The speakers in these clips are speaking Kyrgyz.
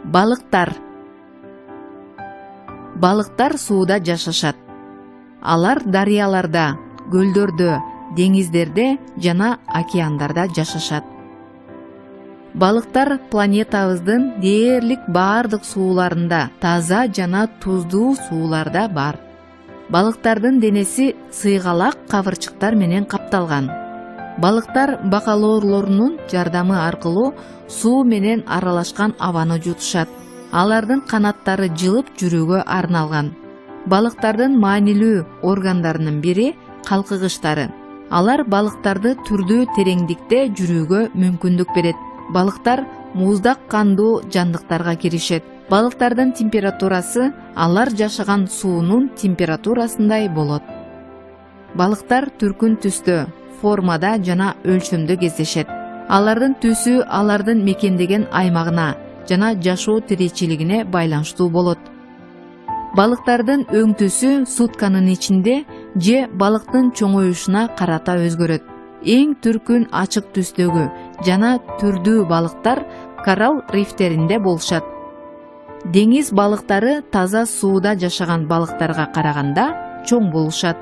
Балыктар. Балыктар сууда жашашат. Алар дарыяларда, көлдөрдө, деңиздерде жана океандарда жашашат. Балыктар планетабыздын дээрлик баардык сууларында, таза жана туздуу сууларда бар. Балыктардын денеси сыйгалак кабырчыктар менен капталган. Балыктар бакалоорлорунун жардамы аркылуу суу менен аралашкан абаны жутушат. Алардын канаттары жылып жүрүүгө арналган. Балыктардын маанилүү органдарынын бири калкыгычтары. Алар балыктарды түрдүү тереңдикте жүрүүгө мүмкүндүк берет. Балыктар муздак кандуу жандыктарга киришет. Балыктардын температурасы алар жашаган суунун температурасындай болот. Балыктар түркүн түстө, формада жана өлчөмдө кездешет. Алардын түсү алардын мекендеген аймагына жана жашоо тиричилигине байланыштуу болот. Балыктардын өң түсү сутканын ичинде же балыктын чоңоюшуна карата өзгөрөт. Эң түркүн ачык түстөгү жана түрдүү балыктар коралл рифтеринде болушат. Деңиз балыктары таза сууда жашаган балыктарга караганда чоң болушат.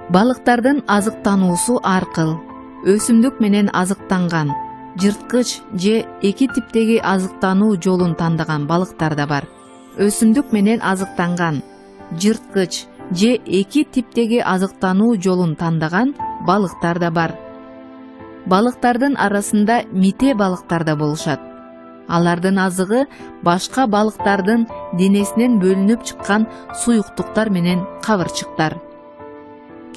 Балыктардын азыктануусу аркыл. Өсүмдүк менен азыктанган, жырткыч же эки типтеги азыктануу жолун тандаган балыктар да бар. Өсүмдүк менен азыктанган, жырткыч же эки типтеги азыктануу жолун тандаган балыктар да бар. Балыктардын арасында мите балыктар да болушат. Алардын азыгы башка балыктардын денесинен бөлүнүп чыккан суюктуктар менен кабырчыктар.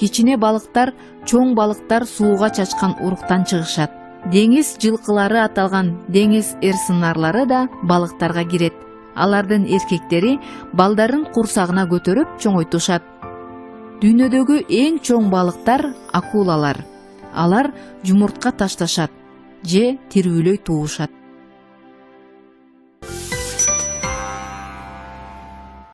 Кичине балыктар чоң балыктар сууга чачкан уруктан чыгышат. Деңиз жылкылары аталган деңиз эрсынарлары да балыктарга кирет. Алардын эркектери балдарын курсагына көтөрүп чоңойтушат. Дүйнөдөгү эң чоң балыктар акулалар. Алар жумуртка ташташат же тирүүлөй туушат.